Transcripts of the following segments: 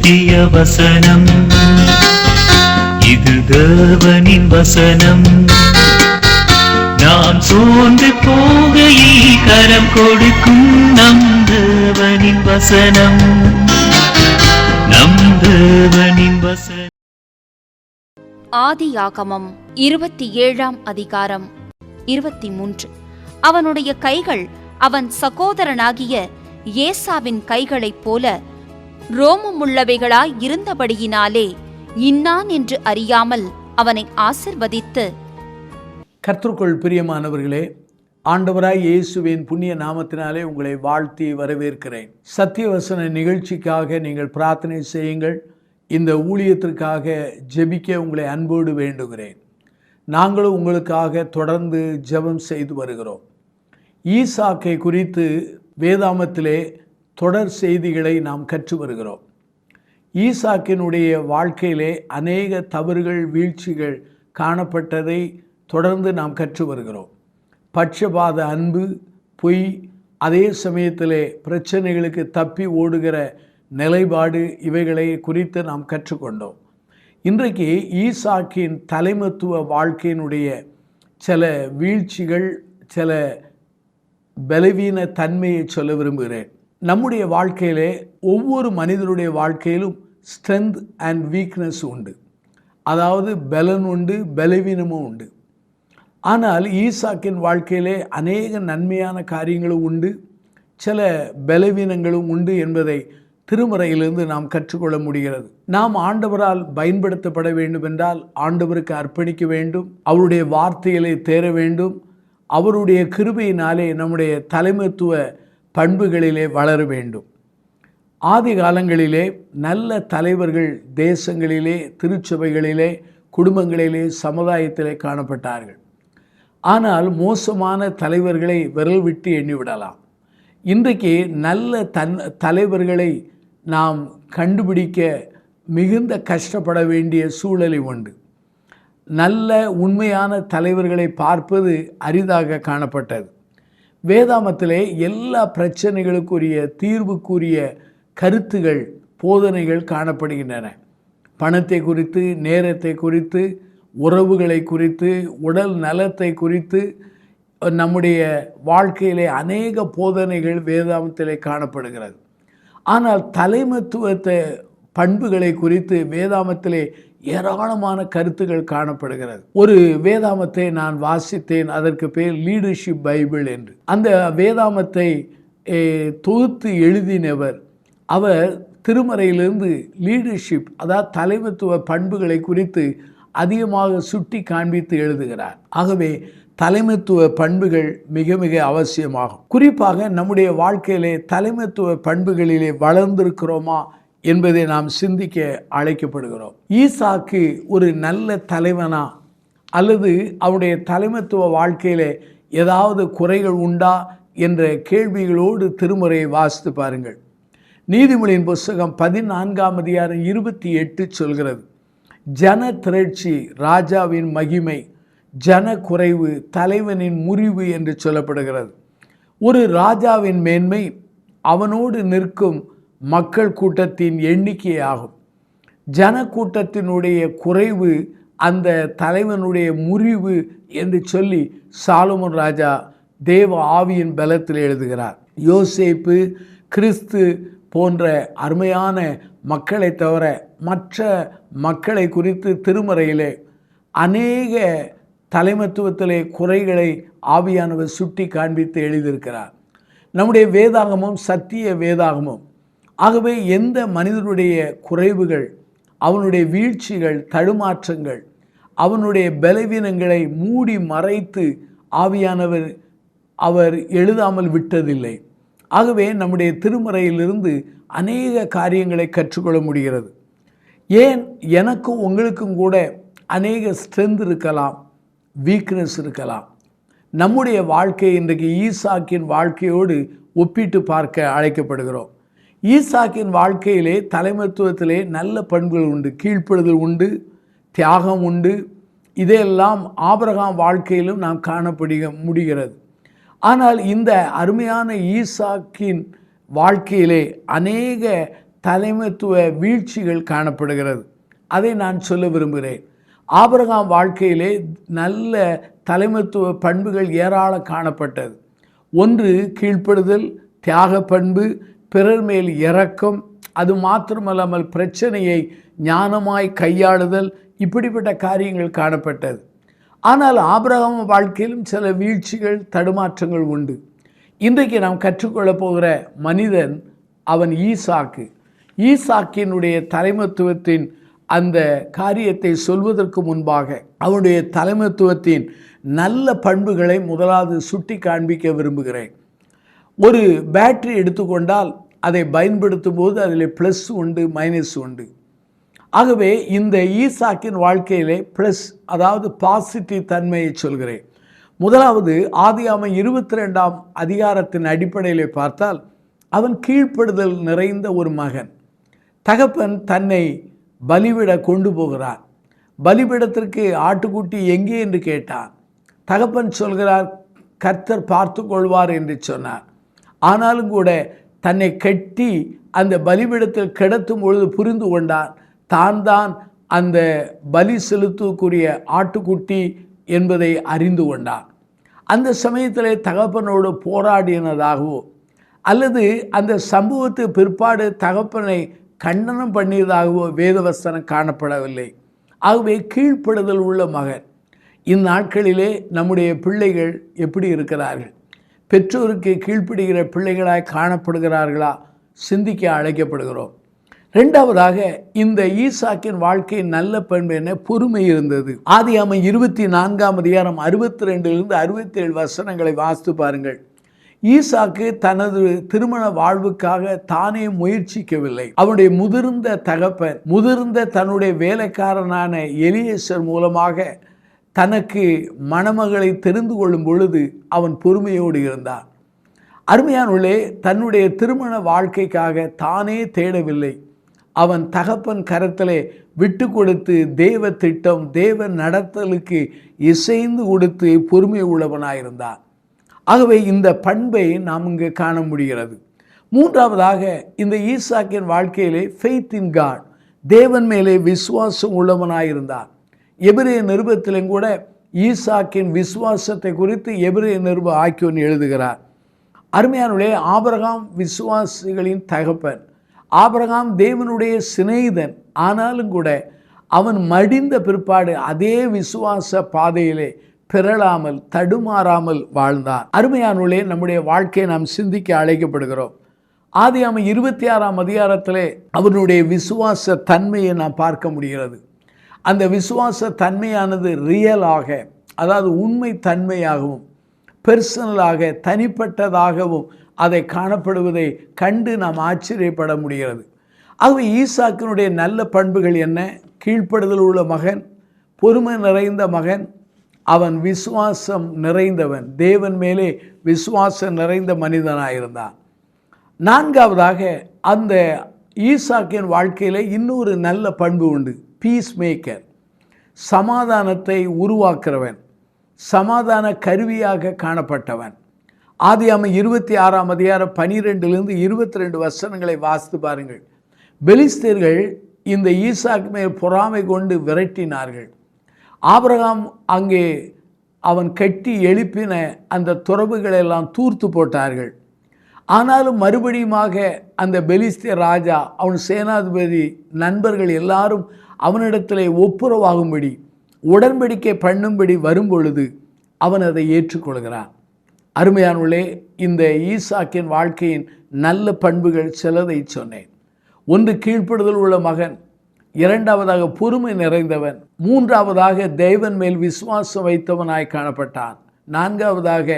சத்திய வசனம், இது தேவனின் வசனம். நாம் சோர்ந்து போகையில் கரம் கொடுக்கும் நம் தேவனின் வசனம், நம் தேவனின் வசனம். ஆதியாகமம் 27 அதிகாரம் 23. அவனுடைய கைகள் அவன் சகோதரனாகிய ஏசாவின் கைகளைப் போல ரோமமுள்ளவைகளாய் இருந்தபடியினாலே இன்னான் என்று அறியாமல் அவனை ஆசிர்வதித்து. கர்த்தருக்குள் பிரியமானவர்களே, ஆண்டவராய் இயேசுவின் புண்ணிய நாமத்தினாலே உங்களை வாழ்த்தி வரவேற்கிறேன். சத்தியவசன நிகழ்ச்சிக்காக நீங்கள் பிரார்த்தனை செய்யுங்கள். இந்த ஊழியத்திற்காக ஜெபிக்க உங்களை அன்போடு வேண்டுகிறேன். நாங்களும் உங்களுக்காக தொடர்ந்து ஜெபம் செய்து வருகிறோம். ஈசாக்கை குறித்து வேதாமத்திலே தொடர் செய்திகளை நாம் கற்று வருகிறோம். ஈசாக்கினுடைய வாழ்க்கையிலே அநேக தவறுகள், வீழ்ச்சிகள் காணப்பட்டதை தொடர்ந்து நாம் கற்று வருகிறோம். பட்சபாத அன்பு, பொய், அதே சமயத்திலே பிரச்சனைகளுக்கு தப்பி ஓடுகிற நிலைப்பாடு, இவைகளை குறித்து நாம் கற்றுக்கொண்டோம். இன்றைக்கு ஈசாக்கின் தலைமத்துவ வாழ்க்கையினுடைய சில வீழ்ச்சிகள், சில பலவீன தன்மையை சொல்ல விரும்புகிறேன். நம்முடைய வாழ்க்கையிலே ஒவ்வொரு மனிதனுடைய வாழ்க்கையிலும் ஸ்ட்ரென்த் அண்ட் வீக்னஸ் உண்டு. அதாவது பலன் உண்டு, பலவீனமும் உண்டு. ஆனால் ஈசாக்கின் வாழ்க்கையிலே அநேக நன்மையான காரியங்களும் உண்டு, சில பலவீனங்களும் உண்டு என்பதை திருமறையிலிருந்து நாம் கற்றுக்கொள்ள முடிகிறது. நாம் ஆண்டவரால் பயன்படுத்தப்பட வேண்டும் என்றால் ஆண்டவருக்கு அர்ப்பணிக்க வேண்டும், அவருடைய வார்த்தைகளை தேர வேண்டும், அவருடைய கிருபையினாலே நம்முடைய தலைமைத்துவ பண்புகளிலே வளர வேண்டும். ஆதி காலங்களிலே நல்ல தலைவர்கள் தேசங்களிலே, திருச்சபைகளிலே, குடும்பங்களிலே, சமுதாயத்திலே காணப்பட்டார்கள். ஆனால் மோசமான தலைவர்களை விரல் விட்டு எண்ணிவிடலாம். இன்றைக்கு நல்ல தலைவர்களை நாம் கண்டுபிடிக்க மிகுந்த கஷ்டப்பட வேண்டிய சூழலை உண்டு. நல்ல உண்மையான தலைவர்களை பார்ப்பது அரிதாக காணப்பட்டது. வேதாமத்திலே எல்லா பிரச்சனைகளுக்குரிய தீர்வுக்குரிய கருத்துகள், போதனைகள் காணப்படுகின்றன. பணத்தை குறித்து, நேரத்தை குறித்து, உறவுகளை குறித்து, உடல் நலத்தை குறித்து, நம்முடைய வாழ்க்கையிலே அநேக போதனைகள் வேதாமத்திலே காணப்படுகிறது. ஆனால் தலைமத்துவத்தை பண்புகளை குறித்து வேதாமத்திலே ஏராளமான கருத்துக்கள் காணப்படுகிறது. ஒரு வேதாமத்தை நான் வாசித்தேன், அதற்கு பேர் லீடர்ஷிப் பைபிள் என்று. அந்த வேதாமத்தை தொகுத்து எழுதினவர் அவர் திருமறையிலிருந்து லீடர்ஷிப், அதாவது தலைமத்துவ பண்புகளை குறித்து அதிகமாக சுட்டி காண்பித்து எழுதுகிறார். ஆகவே தலைமைத்துவ பண்புகள் மிக மிக அவசியமாகும். குறிப்பாக நம்முடைய வாழ்க்கையிலே தலைமைத்துவ பண்புகளிலே வளர்ந்திருக்கிறோமா என்பதை நாம் சிந்திக்க அழைக்கப்படுகிறோம். ஈசாக்கு ஒரு நல்ல தலைவனா அல்லது அவருடைய தலைமைத்துவ வாழ்க்கையிலே ஏதாவது குறைகள் உண்டா என்ற கேள்விகளோடு திருமுறையை வாசித்து பாருங்கள். நீதிமொழியின் புஸ்தகம் 14 அதிகாரம் 28 சொல்கிறது, ஜன திரட்சி ராஜாவின் மகிமை, ஜன குறைவு தலைவனின் முறிவு என்று சொல்லப்படுகிறது. ஒரு ராஜாவின் மேன்மை அவனோடு நிற்கும் மக்கள் கூட்டத்தின் எண்ணிக்கையாகும். ஜன கூட்டத்தினுடைய குறைவு அந்த தலைவனுடைய முறிவு என்று சொல்லி சாலமோன் ராஜா தேவ ஆவியின் பலத்தில் எழுதுகிறார். யோசேப்பு, கிறிஸ்து போன்ற அருமையான மக்களை தவிர மற்ற மக்களை குறித்து திருமறையிலே அநேக தலைமத்துவத்திலே குறைகளை ஆவியானவர் சுட்டி காண்பித்து எழுதியிருக்கிறார். நம்முடைய வேதாகமும் சத்திய வேதாகமும். ஆகவே எந்த மனிதனுடைய குறைவுகள், அவனுடைய வீழ்ச்சிகள், தடுமாற்றங்கள், அவனுடைய பலவீனங்களை மூடி மறைத்து ஆவியானவர் அவர் எழுதாமல் விட்டதில்லை. ஆகவே நம்முடைய திருமறையிலிருந்து அநேக காரியங்களை கற்றுக்கொள்ள முடிகிறது. ஏன் எனக்கும் உங்களுக்கும் கூட அநேக ஸ்ட்ரென்த் இருக்கலாம், வீக்னஸ் இருக்கலாம். நம்முடைய வாழ்க்கை இன்றைக்கு ஈசாக்கின் வாழ்க்கையோடு ஒப்பிட்டு பார்க்க அழைக்கப்படுகிறோம். ஈசாக்கின் வாழ்க்கையிலே தலைமைத்துவத்திலே நல்ல பண்புகள் உண்டு, கீழ்ப்படுதல் உண்டு, தியாகம் உண்டு. இதையெல்லாம் ஆபிரகாம் வாழ்க்கையிலும் நாம் காணப்பட முடிகிறது. ஆனால் இந்த அருமையான ஈசாக்கின் வாழ்க்கையிலே அநேக தலைமைத்துவ வீழ்ச்சிகள் காணப்படுகிறது. அதை நான் சொல்ல விரும்புகிறேன். ஆபிரகாம் வாழ்க்கையிலே நல்ல தலைமைத்துவ பண்புகள் ஏராளம் காணப்பட்டது. ஒன்று கீழ்ப்படுதல், தியாக பண்பு, பிறர் மேல் இரக்கம், அது மாத்திரமல்லாமல் பிரச்சனையை ஞானமாய் கையாளுதல், இப்படிப்பட்ட காரியங்கள் காணப்பட்டது. ஆனால் ஆபிரகாம் வாழ்க்கையிலும் சில வீழ்ச்சிகள், தடுமாற்றங்கள் உண்டு. இன்றைக்கு நாம் கற்றுக்கொள்ளப் போகிற மனிதன் அவன் ஈசாக்கு. ஈசாக்கினுடைய தலைமைத்துவத்தின் அந்த காரியத்தை சொல்வதற்கு முன்பாக அவனுடைய தலைமைத்துவத்தின் நல்ல பண்புகளை முதலாவது சுட்டி காண்பிக்க விரும்புகிறேன். ஒரு பேட்டரி எடுத்துக்கொண்டால் அதை பயன்படுத்தும் போது அதில் ப்ளஸ் உண்டு, மைனஸ் உண்டு. ஆகவே இந்த ஈசாக்கின் வாழ்க்கையிலே ப்ளஸ், அதாவது பாசிட்டிவ் தன்மையை சொல்கிறேன். முதலாவது ஆதியாகமம் 22ஆம் அதிகாரத்தின் அடிப்படையில் பார்த்தால் அவன் கீழ்ப்படுதல் நிறைந்த ஒரு மகன். தகப்பன் தன்னை பலிவிட கொண்டு போகிறார். பலிபீடத்திற்கு ஆட்டுக்குட்டி எங்கே என்று கேட்டான். தகப்பன் சொல்கிறார், கர்த்தர் பார்த்து கொள்வார் என்று சொன்னார். ஆனாலும் கூட தன்னை கட்டி அந்த பலிபீடத்தில் கிடத்தும் பொழுது புரிந்து கொண்டான், தான் அந்த பலி செலுத்தக்கூடிய ஆட்டுக்குட்டி என்பதை அறிந்து கொண்டான். அந்த சமயத்திலே தகப்பனோடு போராடினதாகவோ அல்லது அந்த சம்பவத்து பிற்பாடு தகப்பனை கண்டனம் பண்ணியதாகவோ வேதவசனம் காணப்படவில்லை. ஆகவே கீழ்ப்படுதல் உள்ள மகன். இந்நாட்களிலே நம்முடைய பிள்ளைகள் எப்படி இருக்கிறார்கள்? பெற்றோருக்கு கீழ்ப்படுகிற பிள்ளைகளாய் காணப்படுகிறார்களா? சிந்திக்க அழைக்கப்படுகிறோம். ரெண்டாவதாக இந்த ஈசாக்கின் வாழ்க்கையின் நல்ல பண்பு என்ன? பொறுமை இருந்தது. ஆதியாகமம் 24ஆம் அதிகாரம் 62லிருந்து 67 வசனங்களை வாசித்து பாருங்கள். ஈசாக்கு தனது திருமண வாழ்வுக்காக தானே முயற்சிக்கவில்லை. அவனுடைய முதிர்ந்த தகப்பன், முதிர்ந்த தன்னுடைய வேலைக்காரனான எலியேசர் மூலமாக தனக்கு மணமகளை தெரிந்து கொள்ளும் பொழுது அவன் பொறுமையோடு இருந்தான். அருமையானவர்களே, தன்னுடைய திருமண வாழ்க்கைக்காக தானே தேடவில்லை. அவன் தகப்பன் கரத்திலே விட்டு கொடுத்து தேவ திட்டம், தேவ நடத்தலுக்கு இசைந்து கொடுத்து பொறுமை உள்ளவனாயிருந்தான். ஆகவே இந்த பண்பை நாம் இங்கு காண முடிகிறது. மூன்றாவதாக இந்த ஈசாக்கின் வாழ்க்கையிலே ஃபெய்த் இன் காட், தேவன் மேலே விசுவாசம் உள்ளவனாயிருந்தான். எபிரேய நிருபத்திலும் கூட ஈசாக்கின் விசுவாசத்தை குறித்து எபிரேய நிருப ஆக்கியோன் எழுதுகிறார். அருமையானவர்களே, ஆபிரகாம் விசுவாசிகளின் தகப்பன். ஆபிரகாம் தேவனுடைய சிநேகிதன். ஆனாலும் கூட அவன் மடிந்த பிற்பாடு அதே விசுவாச பாதையிலே பிறழாமல் தடுமாறாமல் வாழ்ந்தான். அருமையானவர்களே, நம்முடைய வாழ்க்கையை நாம் சிந்திக்க அழைக்கப்படுகிறோம். ஆதியாகமம் 26ஆம் அதிகாரத்திலே அவனுடைய விசுவாச தன்மையை நாம் பார்க்க முடிகிறது. அந்த விசுவாச தன்மையானது ரியலாக, அதாவது உண்மை தன்மையாகவும் பெர்சனலாக தனிப்பட்டதாகவும் அதை காணப்படுவதை கண்டு நாம் ஆச்சரியப்பட முடிகிறது. ஆகவே ஈசாக்கினுடைய நல்ல பண்புகள் என்ன? கீழ்ப்படுதல் உள்ள மகன், பொறுமை நிறைந்த மகன், அவன் விசுவாசம் நிறைந்தவன், தேவன் மேலே விசுவாசம் நிறைந்த மனிதனாயிருந்தான். நான்காவதாக அந்த ஈசாக்கின் வாழ்க்கையில் இன்னொரு நல்ல பண்பு உண்டு, பீஸ் மேக்கர், சமாதானத்தை உருவாக்குறவன், சமாதான கருவியாக காணப்பட்டவன். ஆதியாகமம் 26ஆம் அதிகாரம் 12லிருந்து 22 வசனங்களை வாசித்து பாருங்கள். பெலிஸ்தர்கள் இந்த ஈசாக்கு மேல் பொறாமை கொண்டு விரட்டினார்கள். ஆபிரகாம் அங்கே அவன் கட்டி எழுப்பின அந்த துறவுகளெல்லாம் தூர்த்து போட்டார்கள். ஆனாலும் மறுபடியுமாக அந்த பெலிஸ்திய ராஜா, அவன் சேனாதிபதி, நண்பர்கள் எல்லாரும் அவனிடத்திலே ஒப்புரவாகும்படி, உடன்படிக்கை பண்ணும்படி வரும்பொழுது அவன் அதை ஏற்றுக்கொள்கிறான். அருமையானவர்களே, இந்த ஈசாக்கின் வாழ்க்கையின் நல்ல பண்புகள் சிலதை சொன்னேன். ஒன்று கீழ்ப்படுதல் உள்ள மகன், இரண்டாவதாக பொறுமை நிறைந்தவன், மூன்றாவதாக தேவன் மேல் விசுவாசம் வைத்தவனாய் காணப்பட்டான், நான்காவதாக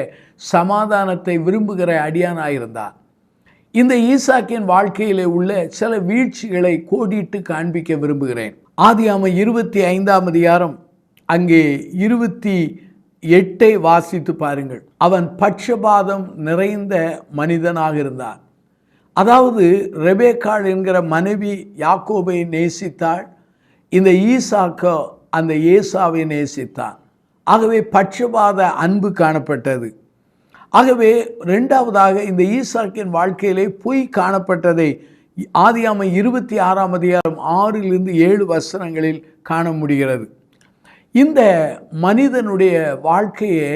சமாதானத்தை விரும்புகிற அடியானாயிருந்தான். இந்த ஈசாக்கின் வாழ்க்கையிலே உள்ள சில வீழ்ச்சிகளை கோடிட்டு காண்பிக்க விரும்புகிறேன். ஆதியாகமம் 25ஆம் அதிகாரம் அங்கே 28 வாசித்து பாருங்கள். அவன் பட்சபாதம் நிறைந்த மனிதனாக இருந்தான். அதாவது ரெபேக்காள் என்கிற மனைவி யாக்கோபை நேசித்தாள், இந்த ஈசாக்கோ அந்த ஏசாவை நேசித்தான். ஆகவே பட்சபாத அன்பு காணப்பட்டது. ஆகவே இரண்டாவதாக இந்த ஈசாக்கின் வாழ்க்கையிலே பொய் காணப்பட்டதை ஆதியாகமம் 26ஆம் அதிகாரம் 6லிருந்து 7 வசனங்களில் காண முடிகிறது. இந்த மனிதனுடைய வாழ்க்கையே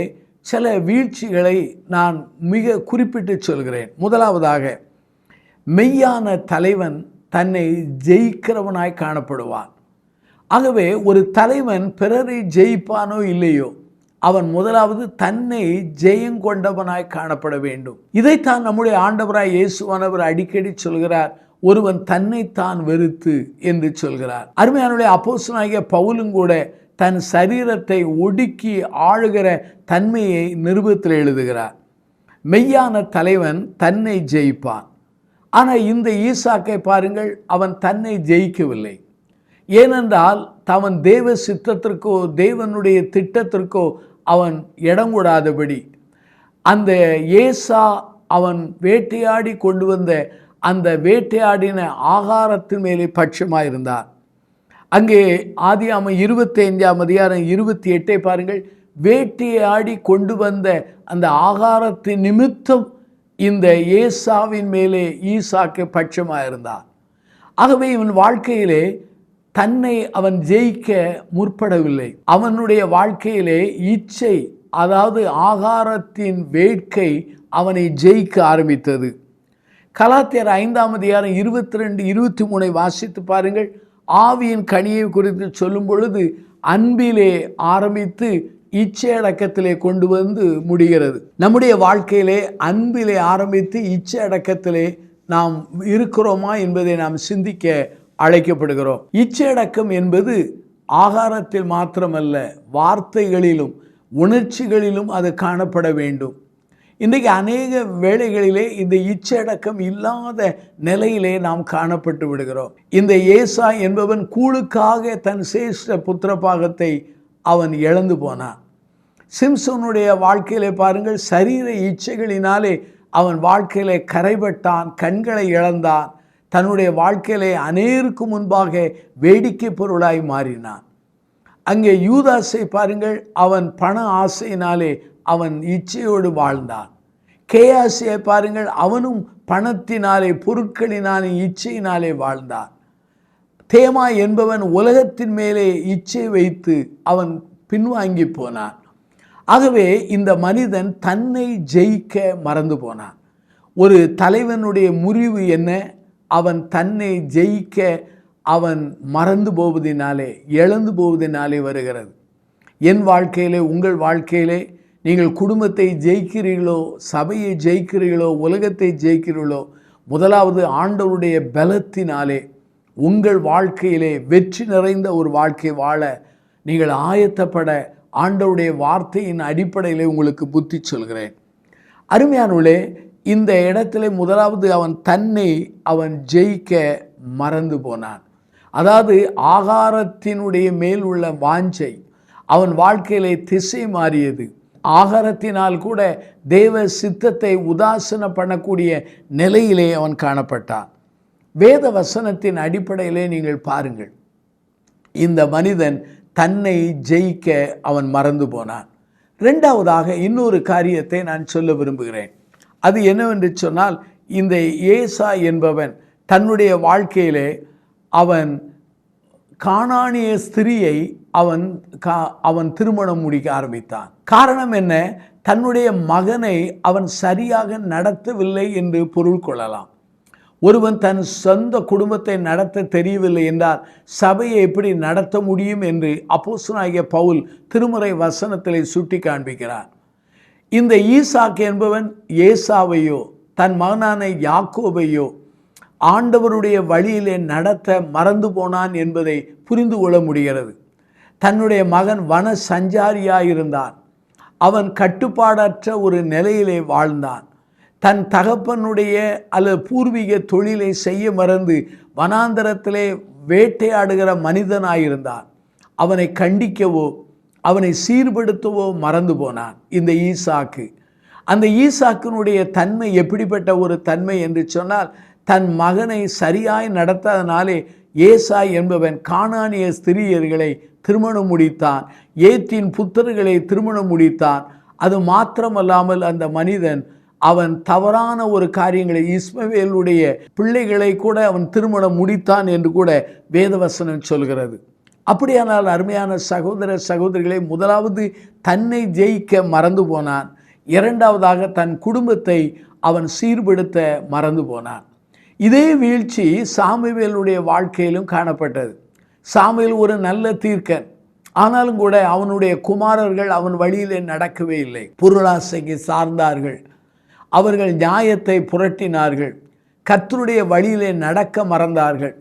சில வீழ்ச்சிகளை நான் மிக குறிப்பிட்டு சொல்கிறேன். முதலாவதாக, மெய்யான தலைவன் தன்னை ஜெயிக்கிறவனாய் காணப்படுவான். ஆகவே ஒரு தலைவன் பிறரை ஜெயிப்பானோ இல்லையோ, அவன் முதலாவது தன்னை ஜெயங்கொண்டவனாய் காணப்பட வேண்டும். இதைத்தான் நம்முடைய ஆண்டவராய் இயேசுவானவர் அடிக்கடி சொல்கிறார், ஒருவன் தன்னைத்தான் வெறுத்து என்று சொல்கிறார். அருமையானவர்களே, அப்போஸ்தலனாகிய பவுலும் கூட தன் சரீரத்தை ஒடுக்கி ஆளுகிற தன்மையை நிருபத்தில் எழுதுகிறார். மெய்யான தலைவன் தன்னை ஜெயிப்பான். ஆனால் இந்த ஈசாக்கை பாருங்கள், அவன் தன்னை ஜெயிக்கவில்லை. ஏனென்றால் அவன் தேவ சித்தத்திற்கோ தேவனுடைய திட்டத்திற்கோ அவன் இடம் கொடாதபடி அந்த ஏசா அவன் வேட்டையாடி கொண்டு வந்த அந்த வேட்டையாடின ஆகாரத்தின் மேலே பட்சமாயிருந்தார். அங்கே ஆதியாகமம் 25ஆம் அதிகாரம் 28 பாருங்கள், வேட்டையாடி கொண்டு வந்த அந்த ஆகாரத்தின் நிமித்தம் இந்த ஏசாவின் மேலே ஈசாக்கு பட்சமாயிருந்தார். ஆகவே இவன் வாழ்க்கையிலே தன்னை அவன் ஜெயிக்க முற்படவில்லை. அவனுடைய வாழ்க்கையிலே இச்சை, அதாவது ஆகாரத்தின் வேட்கை அவனை ஜெயிக்க ஆரம்பித்தது. கலாத்தியர் 5ஆம் அதிகாரம் 22, 23 வாசித்து பாருங்கள். ஆவியின் கனியை குறித்து சொல்லும் பொழுது அன்பிலே ஆரம்பித்து இச்சை அடக்கத்திலே கொண்டு வந்து முடிகிறது. நம்முடைய வாழ்க்கையிலே அன்பிலே ஆரம்பித்து இச்சை அடக்கத்திலே நாம் இருக்கிறோமா என்பதை நாம் சிந்திக்க அழைக்கப்படுகிறோம். இச்சையடக்கம் என்பது ஆகாரத்தில் மாத்திரமல்ல, வார்த்தைகளிலும் உணர்ச்சிகளிலும் அது காணப்பட வேண்டும். இன்றைக்கு அநேக வேளைகளிலே இந்த இச்சையடக்கம் இல்லாத நிலையிலே நாம் காணப்பட்டு விடுகிறோம். இந்த ஏசா என்பவன் கூழுக்காக தன் சேஷ்ட புத்திரபாகத்தை அவன் இழந்து போனான். சிம்சோனுடைய வாழ்க்கையிலே பாருங்கள், சரீர இச்சைகளினாலே அவன் வாழ்க்கையிலே கரைபட்டான், கண்களை இழந்தான், தன்னுடைய வாழ்க்கையிலே அநேருக்கு முன்பாக வேடிக்கை பொருளாய் மாறினான். அங்கே யூதாசை பாருங்கள், அவன் பண ஆசையினாலே அவன் இச்சையோடு வாழ்ந்தான். கேயாசியை பாருங்கள், அவனும் பணத்தினாலே பொருட்களினாலே இச்சையினாலே வாழ்ந்தான். தேமா என்பவன் உலகத்தின் மேலே இச்சை வைத்து அவன் பின்வாங்கி போனான். ஆகவே இந்த மனிதன் தன்னை ஜெயிக்க மறந்து போனான். ஒரு தலைவனுடைய முறிவு என்ன? அவன் தன்னை ஜெயிக்க அவன் மறந்து போவதினாலே, இழந்து போவதினாலே வருகிறது. என் வாழ்க்கையிலே, உங்கள் வாழ்க்கையிலே நீங்கள் குடும்பத்தை ஜெயிக்கிறீர்களோ, சபையை ஜெயிக்கிறீர்களோ, உலகத்தை ஜெயிக்கிறீர்களோ, முதலாவது ஆண்டவருடைய பலத்தினாலே உங்கள் வாழ்க்கையிலே வெற்றி நிறைந்த ஒரு வாழ்க்கை வாழ நீங்கள் ஆயத்தப்பட ஆண்டவருடைய வார்த்தையின் அடிப்படையிலே உங்களுக்கு புத்தி சொல்கிறேன். அருமையானவர்களே, இந்த இடத்துல முதலாவது அவன் ஜெயிக்க மறந்து போனான். அதாவது ஆகாரத்தினுடைய மேல் உள்ள வாஞ்சை அவன் வாழ்க்கையிலே திசை மாறியது. ஆகாரத்தினால் கூட தேவ சித்தத்தை உதாசீன பண்ணக்கூடிய நிலையிலே அவன் காணப்பட்டான். வேத வசனத்தின் அடிப்படையிலே நீங்கள் பாருங்கள், இந்த மனிதன் தன்னை ஜெயிக்க அவன் மறந்து போனான். இரண்டாவதாக இன்னொரு காரியத்தை நான் சொல்ல விரும்புகிறேன். அது என்னவென்று சொன்னால், இந்த ஏசா என்பவன் தன்னுடைய வாழ்க்கையிலே அவன் கானானிய ஸ்திரியை அவன் திருமணம் முடிக்க ஆரம்பித்தான். காரணம் என்ன? தன்னுடைய மகனை அவன் சரியாக நடத்தவில்லை என்று பொருள் கொள்ளலாம். ஒருவன் தன் சொந்த குடும்பத்தை நடத்த தெரியவில்லை என்றால் சபையை எப்படி நடத்த முடியும் என்று அப்போஸ்தலனாகிய பவுல் திருமுறை வசனத்திலே சுட்டி காண்பிக்கிறார். இந்த ஈசாக்கு என்பவன் ஏசாவையோ தன் மகனான யாக்கோபையோ ஆண்டவருடைய வழியிலே நடத்த மறந்து போனான் என்பதை புரிந்து கொள்ள முடிகிறது. தன்னுடைய மகன் வன சஞ்சாரியாயிருந்தான். அவன் கட்டுப்பாடற்ற ஒரு நிலையிலே வாழ்ந்தான். தன் தகப்பனுடைய அல்லது பூர்வீக தொழிலை செய்ய மறந்து வனாந்தரத்திலே வேட்டையாடுகிற மனிதனாயிருந்தான். அவனை கண்டிக்கவோ அவனை சீர்படுத்தவோ மறந்து போனான் இந்த ஈசாக்கு. அந்த ஈசாக்கினுடைய தன்மை எப்படிப்பட்ட ஒரு தன்மை என்று சொன்னால், தன் மகனை சரியாய் நடத்தாதனாலே ஏசா என்பவன் கானானிய ஸ்திரியர்களை திருமணம் முடித்தான், ஏத்தின் புத்தர்களை திருமணம் முடித்தான். அது மாத்திரமல்லாமல் அந்த மனிதன் அவன் தவறான ஒரு காரியங்களை, இஸ்மவேலுடைய பிள்ளைகளை கூட அவன் திருமணம் முடித்தான் என்று கூட வேதவசனம் சொல்கிறது. அப்படியானால் அருமையான சகோதர சகோதரிகளை, முதலாவது தன்னை ஜெயிக்க மறந்து போனான். இரண்டாவதாக தன் குடும்பத்தை அவன் சீர்படுத்த மறந்து போனான். இதே வீழ்ச்சி சாமுவேலுடைய வாழ்க்கையிலும் காணப்பட்டது. சாமுவேல் ஒரு நல்ல தீர்க்கன், ஆனாலும் கூட அவனுடைய குமாரர்கள் அவன் வழியிலே நடக்கவே இல்லை. பொருளாசைக்கு சார்ந்தார்கள், அவர்கள் நியாயத்தை புரட்டினார்கள், கர்த்தருடைய வழியிலே நடக்க மறந்தார்கள்,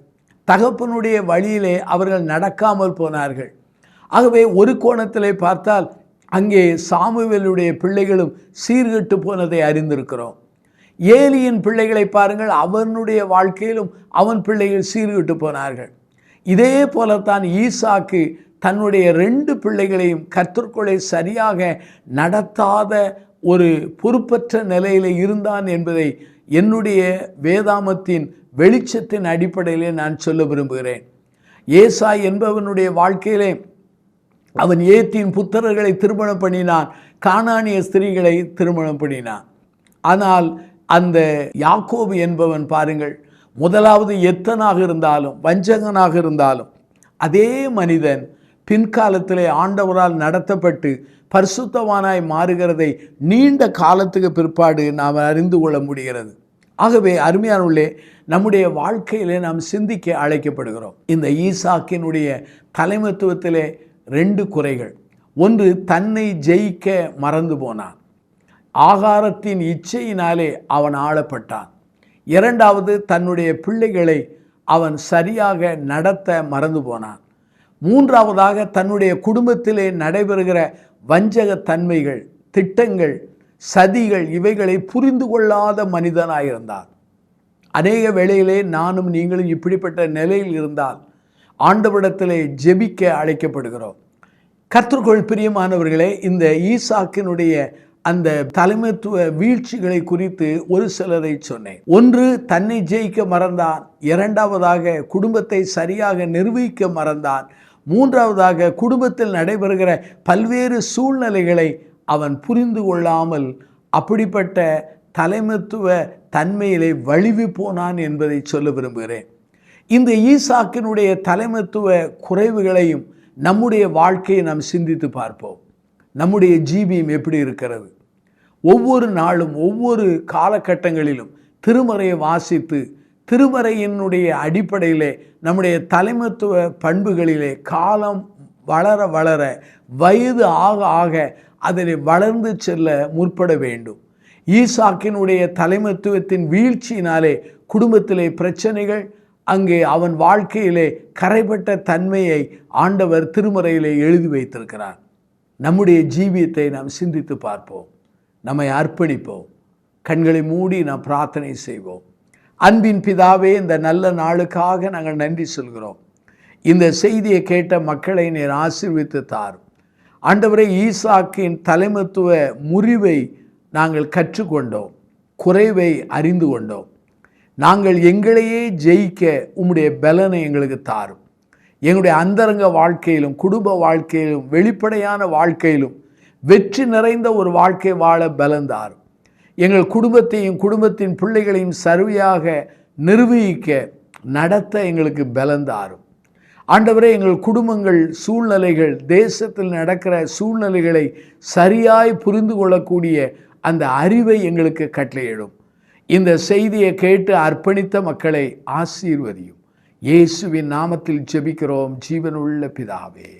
தகப்பனுடைய வழியிலே அவர்கள் நடக்காமல் போனார்கள். ஆகவே ஒரு கோணத்திலே பார்த்தால் அங்கே சாமுவேலுடைய பிள்ளைகளும் சீர்கெட்டு போனதை அறிந்திருக்கிறோம். ஏலியின் பிள்ளைகளை பாருங்கள், அவனுடைய வாழ்க்கையிலும் அவன் பிள்ளைகள் சீர்கெட்டு போனார்கள். இதே போலத்தான் ஈசாக்கு தன்னுடைய 2 பிள்ளைகளையும் கர்த்தருக்குள்ளே சரியாக நடத்தாத ஒரு பொறுப்பற்ற நிலையில் இருந்தான் என்பதை என்னுடைய வேதாமத்தின் வெளிச்சத்தின் அடிப்படையிலே நான் சொல்ல விரும்புகிறேன். ஏசாய் என்பவனுடைய வாழ்க்கையிலே அவன் ஏத்தின் புத்திரர்களை திருமணம் பண்ணினான், கானானிய ஸ்திரீகளை திருமணம் பண்ணினான். ஆனால் அந்த யாக்கோபு என்பவன் பாருங்கள், முதலாவது எத்தனாக இருந்தாலும் வஞ்சகனாக இருந்தாலும் அதே மனிதன் பின்காலத்திலே ஆண்டவரால் நடத்தப்பட்டு பரிசுத்தவானாய் மாறுகிறதை நீண்ட காலத்துக்கு பிற்பாடு நாம் அறிந்து கொள்ள முடிகிறது. ஆகவே அருமையானவர்களே, நம்முடைய வாழ்க்கையிலே நாம் சிந்திக்க அழைக்கப்படுகிறோம். இந்த ஈசாக்கினுடைய தலைமைத்துவத்திலே 2 குறைகள். ஒன்று, தன்னை ஜெயிக்க மறந்து போனான். ஆகாரத்தின் இச்சையினாலே அவன் ஆளப்பட்டான். இரண்டாவது, தன்னுடைய பிள்ளைகளை அவன் சரியாக நடத்த மறந்து போனான். மூன்றாவதாக, தன்னுடைய குடும்பத்திலே நடைபெறுகிற வஞ்சகத்தன்மைகள், திட்டங்கள், சதிகள், இவைகளை புரிந்து கொள்ளாத மனிதனாயிருந்தான். அநேக வேளையிலே நானும் நீங்களும் இப்படிப்பட்ட நிலையில் இருந்தால் ஆண்டவரிடத்திலே ஜெபிக்க அழைக்கப்படுகிறோம். கர்த்தருக்குள் பிரியமானவர்களே, இந்த ஈசாக்கினுடைய அந்த தலைமைத்துவ வீழ்ச்சிகளை குறித்து ஒரு சிலரை சொன்னேன். ஒன்று, தன்னை ஜெயிக்க மறந்தான். இரண்டாவதாக, குடும்பத்தை சரியாக நிர்வகிக்க மறந்தான். மூன்றாவதாக, குடும்பத்தில் நடைபெறுகிற பல்வேறு சூழ்நிலைகளை அவன் புரிந்து கொள்ளாமல் அப்படிப்பட்ட தலைமைத்துவ தன்மையிலே வழுவி போனான் என்பதை சொல்ல விரும்புகிறேன். இந்த ஈசாக்கினுடைய தலைமைத்துவ குறைவுகளையும் நம்முடைய வாழ்க்கையை நாம் சிந்தித்து பார்ப்போம். நம்முடைய ஜீவியம் எப்படி இருக்கிறது? ஒவ்வொரு நாளும் ஒவ்வொரு காலகட்டங்களிலும் திருமறையை வாசித்து திருமறையினுடைய அடிப்படையிலே நம்முடைய தலைமைத்துவ பண்புகளிலே காலம் வளர வளர, வயது ஆக ஆக அதனை வளர்ந்து செல்ல முற்பட வேண்டும். ஈசாக்கினுடைய தலைமைத்துவத்தின் வீழ்ச்சியினாலே குடும்பத்திலே பிரச்சனைகள், அங்கே அவன் வாழ்க்கையிலே கரைபட்ட தன்மையை ஆண்டவர் திருமறையிலே எழுதி வைத்திருக்கிறார். நம்முடைய ஜீவியத்தை நாம் சிந்தித்து பார்ப்போம், நம்மை அர்ப்பணிப்போம், கண்களை மூடி நாம் பிரார்த்தனை செய்வோம். அன்பின் பிதாவே, இந்த நல்ல நாளுக்காக நாங்கள் நன்றி சொல்கிறோம். இந்த செய்தியை கேட்ட மக்களை நீர் ஆசீர்வித்து தாரும். ஆண்டவரே, ஈசாக்கின் தலைமைத்துவ முறிவை நாங்கள் கற்றுக்கொண்டோம், குறைவை அறிந்து கொண்டோம். நாங்கள் எங்களையே ஜெயிக்க உம்முடைய பலனை எங்களுக்கு தாரும். எங்களுடைய அந்தரங்க வாழ்க்கையிலும் குடும்ப வாழ்க்கையிலும் வெளிப்படையான வாழ்க்கையிலும் வெற்றி நிறைந்த ஒரு வாழ்க்கை வாழ பலன் தாரும். எங்கள் குடும்பத்தையும் குடும்பத்தின் பிள்ளைகளையும் சரியாக நிர்வகிக்க நடத்த எங்களுக்கு பலன் தாரும். ஆண்டவரே, எங்கள் குடும்பங்கள், சூழ்நிலைகள், தேசத்தில் நடக்கிற சூழ்நிலைகளை சரியாய் புரிந்து கொள்ளக்கூடிய அந்த அறிவை எங்களுக்கு கட்டளையிடும். இந்த செய்தியை கேட்டு அர்ப்பணித்த மக்களை ஆசீர்வதியும். இயேசுவின் நாமத்தில் ஜெபிக்கிறோம் ஜீவனுள்ள பிதாவே.